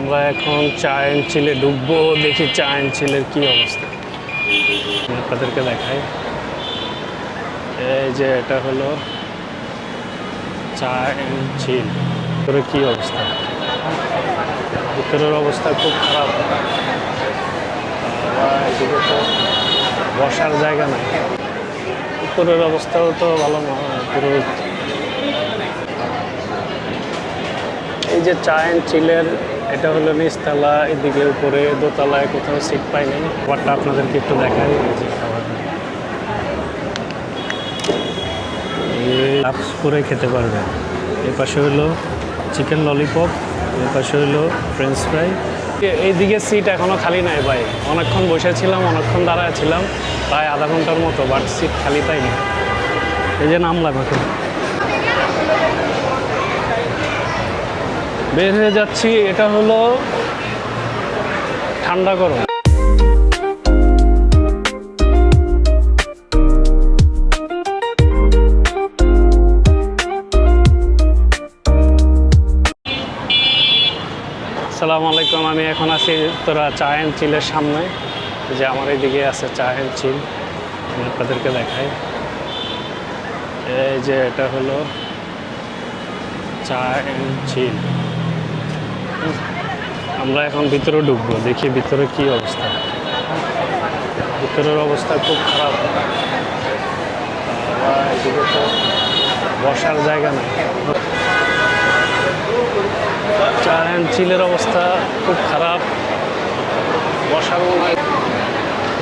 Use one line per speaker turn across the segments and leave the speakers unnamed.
আমরা এখন চায়ন চিলে ঢুকবো, দেখি চায়ন চিলের কি অবস্থা আপনাদেরকে দেখাই। এই যে এটা হলো চায়ন চিল, ভিতরে কি অবস্থা, ভিতরের অবস্থা খুব খারাপ। এদিকে তো বসার জায়গা নাই, উপরের অবস্থাও তো ভালো নয় পুরো। এই যে চায়ন চিলের এটা হলো নিচতলা, এদিকে উপরে দোতলায় কোথাও সিট পাইনি। খাবারটা আপনাদেরকে একটু দেখাই। এই যে খাবারটা লাক্স করে খেতে পারবেন। এই পাশে হলো চিকেন ললিপপ, এই পাশে হলো ফ্রেঞ্চ ফ্রাই। এইদিকে সিট এখনও খালি নাই ভাই, অনেকক্ষণ বসেছিলাম, অনেকক্ষণ দাঁড়াচ্ছিলাম, প্রায় আধা ঘন্টার মতো, বাট সিট খালি পাইনি। এই যে নামলাম, এখন বের হয়ে যাচ্ছি। এটা হলো ঠান্ডা গরম। আসসালামু আলাইকুম, আমি এখন আছি তোরা চায়ন চিলের সামনে। যে আমার এইদিকে আছে চায়ন চিল, আমি আপনাদেরকে দেখাই। এই যে এটা হলো চায়ন চিল। আমরা এখন ভিতরে ঢুকবো, দেখি ভিতরে কি অবস্থা। ভিতরের অবস্থা খুব খারাপ। এদিকে তো বসার জায়গা নাই, চায়ন চিলের অবস্থা খুব খারাপ। বসার মনে হয়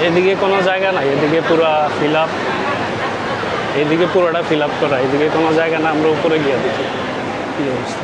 এদিকে কোনো জায়গা নাই, এদিকে পুরা ফিল আপ, এদিকে পুরোটা ফিল আপ করা, এদিকে কোনো জায়গা না। আমরা উপরে গিয়ে দেখি কি অবস্থা।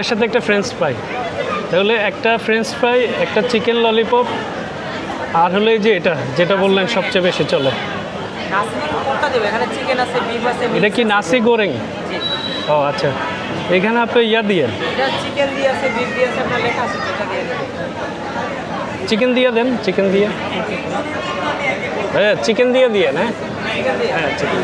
এর সাথে একটা ফ্রেঞ্চ ফ্রাই, তাহলে একটা ফ্রেঞ্চ ফ্রাই, একটা চিকেন ললিপপ, আর হলো এই যে এটা যেটা বললেন সবচেয়ে বেশি চলে, এটা কি নাসি গোরেং? ও আচ্ছা, এখানে আপনি ইয়া দিয়ে চিকেন দিয়ে দেন, চিকেন দিয়ে, হ্যাঁ চিকেন দিয়ে দিয়ে না, হ্যাঁ চিকেন।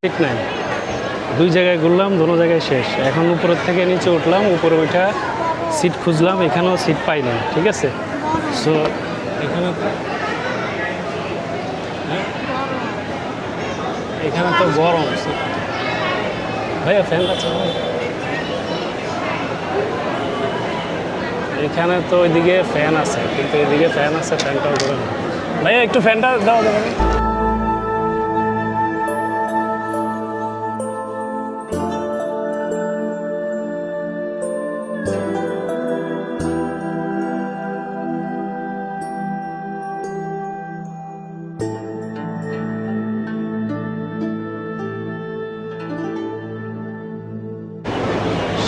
ঠিক নাই, দুই জায়গায় ঘুরলাম, দোনো জায়গায় শেষ। এখন উপরের থেকে নিচে উঠলাম, উপরে ওইটা সিট খুঁজলাম, এখানেও সিট পাইনি, ঠিক আছে। সো এখানে এখানে তো গরম ভাইয়া, ফ্যান আছে এখানে তো ওইদিকে ফ্যান আছে, কিন্তু এদিকে ফ্যান আছে, ফ্যানটাও করে না। ভাইয়া একটু ফ্যানটা দাও দেবে।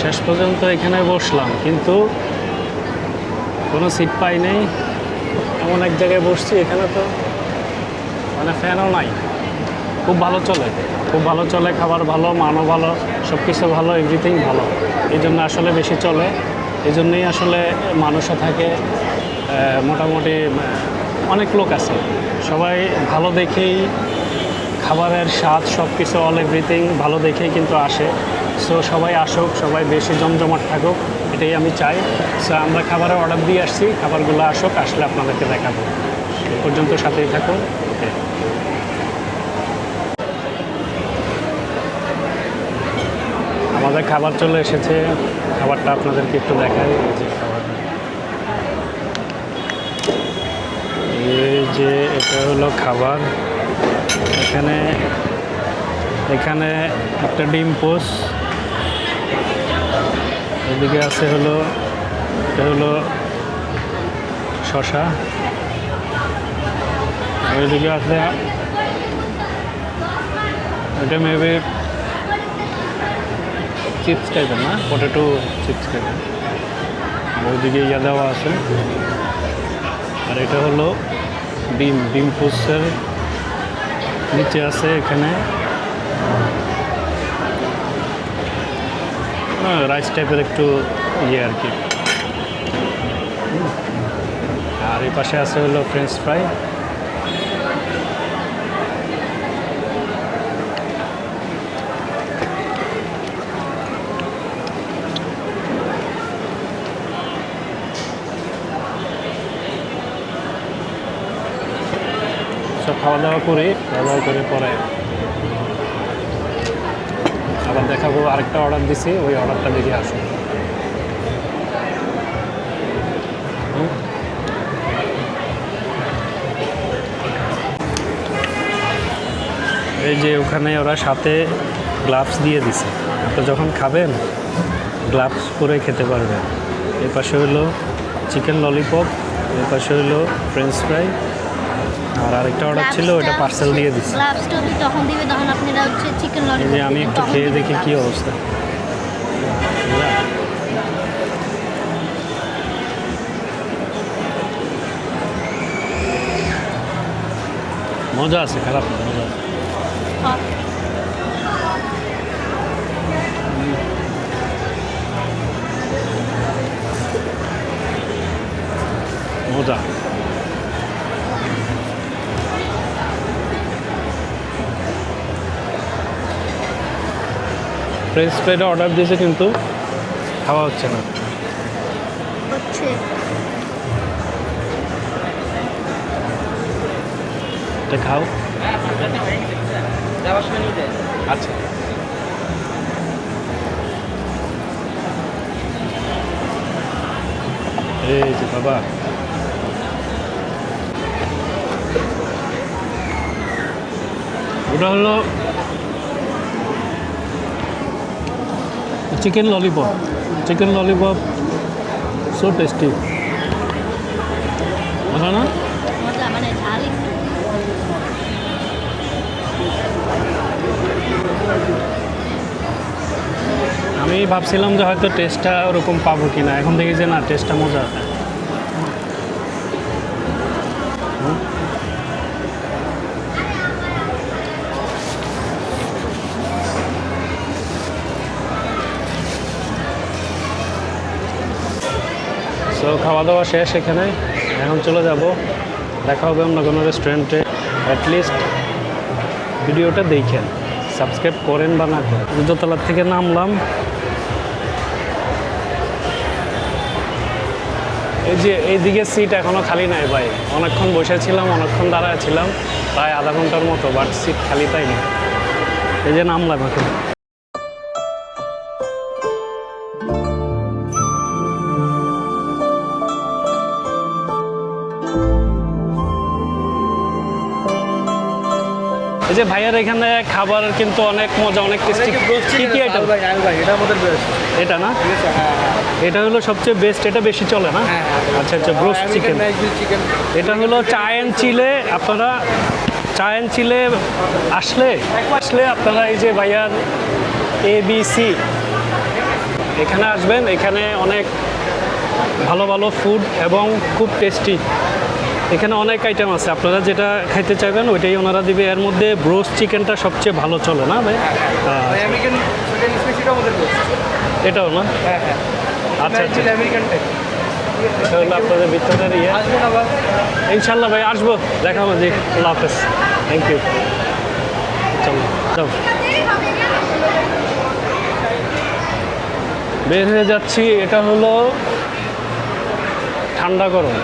শেষ পর্যন্ত এখানে বসলাম, কিন্তু কোনো সিট পাই নাই। এমন এক জায়গায় বসছি, এখানে তো মানে ফ্যানও নাই। খুব ভালো চলে, খুব ভালো চলে, খাবার ভালো, মানও ভালো, সব কিছু ভালো, এভরিথিং ভালো। এই জন্য আসলে বেশি চলে, এই জন্যই আসলে মানুষও থাকে, মোটামুটি অনেক লোক আছে। সবাই ভালো দেখেই, খাবারের স্বাদ সব কিছু অল এভরিথিং ভালো দেখেই কিন্তু আসে। সো সবাই আসুক, সবাই বেশি জমজমাট থাকুক, এটাই আমি চাই। সো আমরা খাবারের অর্ডার দিয়ে আসছি, খাবারগুলো আসুক, আসলে আপনাদেরকে দেখাবো। এই পর্যন্ত সাথেই থাকুন। ওকে, আমাদের খাবার চলে এসেছে, খাবারটা আপনাদেরকে একটু দেখাই। এই যে খাবার, এই যে এটা হলো খাবার। এখানে এখানে একটা ডিম পোস্ট, এদিকে আছে হলো, এটা হলো শসা, ওইদিকে আছে এটা মেবি চিপস টাইপের, না পটেটো চিপস টাইপের। ওইদিকে ইয়া দেওয়া আছে। আর এটা হলো ডিম পোস্টের নিচে আছে এখানে রাইস টাইপের একটু ইয়ে আর কি। আর এই পাশে আছে হলো ফ্রেঞ্চ ফ্রাই। সব খাওয়া দাওয়া করে পরে আবার দেখাবো। আরেকটা অর্ডার দিছি, ওই অর্ডারটা দেখে আসুন। এই যে ওখানে ওরা সাথে গ্লাভস দিয়ে দিছে, তো যখন খাবেন গ্লাভস পরে খেতে পারবেন। এর পাশে হলো চিকেন ললিপপ, এর পাশে হলো ফ্রেঞ্চ ফ্রাই, আর আরেকটা অর্ডার ছিল, ওটা পার্সেল দিয়ে দিচ্ছে।
গ্লাভসটা যখন দিবে তখন আপনারা হচ্ছে চিকেন ললিপপ।
যে আমি একটু খেয়ে দেখি কি অবস্থা। মজা আছে, খারাপ না, মজা আছে। মজা। ফ্রেঞ্চ ফ্রাইটা অর্ডার দিয়েছে, কিন্তু খাওয়া হচ্ছে না। এটা খাও। আচ্ছা, এই যে বাবা, ওটা হলো চিকেন ললিপপ, সো টেস্টি। মজা না?
মজা মানে ঝাল একটু।
আমি ভাবছিলাম যে হয়তো টেস্টটা ওরকম পাবো কি না, এখন দেখি যে না, টেস্টটা মজা। সো খাওয়া দাওয়া শেষ এখানে, এখন চলে যাব। দেখা হবে অন্য কোনো রেস্টুরেন্টে। অ্যাটলিস্ট ভিডিওটা দেখেন, সাবস্ক্রাইব করেন বা না করেন। দোতলার থেকে নামলাম, এই যে এইদিকে সিট এখনো খালি নাই ভাই, অনেকক্ষণ বসেছিলাম, অনেকক্ষণ দাঁড়ায় ছিলাম, প্রায় আধা ঘন্টার মতো, বাট সিট খালি তাই না। এই যে নামলাম এখন। এই যে ভাইয়ার এখানে খাবার কিন্তু অনেক মজা, অনেক টেস্টি। কি কি আইটেম?
এটা আমাদের বেস্ট।
এটা না,
ঠিক আছে, হ্যাঁ
এটা হলো সবচেয়ে বেস্ট, এটা বেশি চলে না?
হ্যাঁ।
আচ্ছা আচ্ছা, ব্রোস্ট চিকেন।
চিকেন
এটা হলো চায়েন চিলে। আপনারা চায়েন চিলে আসলে আপনারা এই যে ভাইয়ার ABC এখানে আসবেন। এখানে অনেক ভালো ভালো ফুড এবং খুব টেস্টি। এখানে অনেক আইটেম আছে, আপনারা যেটা খাইতে চাইবেন ওইটাই ওনারা দিবে। এর মধ্যে ব্রোস্ট চিকেনটা সবচেয়ে ভালো চলে না ভাই?
আমেরিকান চিকেন স্পেশালটা আমাদের বেস্ট।
এটাও না?
হ্যাঁ হ্যাঁ,
আচ্ছা আচ্ছা,
আমেরিকান টাইপ।
এটা হলো আপনাদের ভিতরের ইয়ে।
আসবেন আবার।
ইনশাল্লাহ ভাই আসবো, দেখা হবে জি। আল্লাহ হাফেজ, থ্যাংক ইউ। চলো যাও, বের হয়ে যাচ্ছি। এটা হলো ঠান্ডা গরম।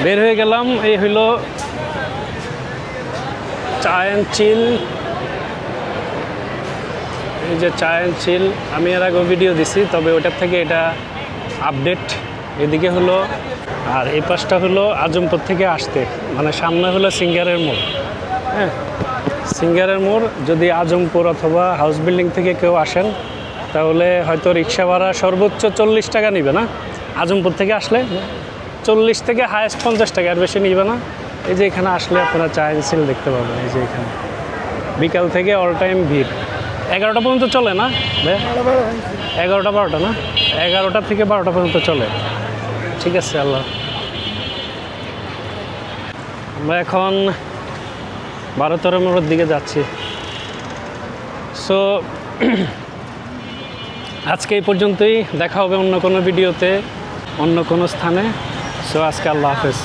বের হয়ে গেলাম। এই হইলো চা অ্যান্ড চিল। এই যে চা অ্যান্ড চিল, আমি এর আগেও ভিডিও দিছি, তবে ওটার থেকে এটা আপডেট। এদিকে হলো, আর এই পাশটা হলো আজমপুর থেকে আসতে, মানে সামনে হলো সিঙ্গারের মোড়। হ্যাঁ, সিঙ্গারের মোড়। যদি আজমপুর অথবা হাউস বিল্ডিং থেকে কেউ আসেন তাহলে হয়তো রিক্সা ভাড়া সর্বোচ্চ 40 টাকা নিবে না। আজমপুর থেকে আসলে 40 থেকে হায়েস্ট 50 টাকা, আর বেশি নিবে না। এই যে এখানে আসলে আপনারা চা অ্যান্ড চিল দেখতে পাবেন। এই যে এখানে বিকাল থেকে অল টাইম ভিড়। 11টা পর্যন্ত চলে না ভাই? 11টা 12টা না, 11টা থেকে 12টা পর্যন্ত চলে। ঠিক আছে, আল্লাহ। আমরা এখন 12 নম্বরের দিকে যাচ্ছি। সো আজকে এই পর্যন্তই, দেখা হবে অন্য কোনো ভিডিওতে, অন্য কোনো স্থানে। সো আজকে আল্লাহ হাফেজ।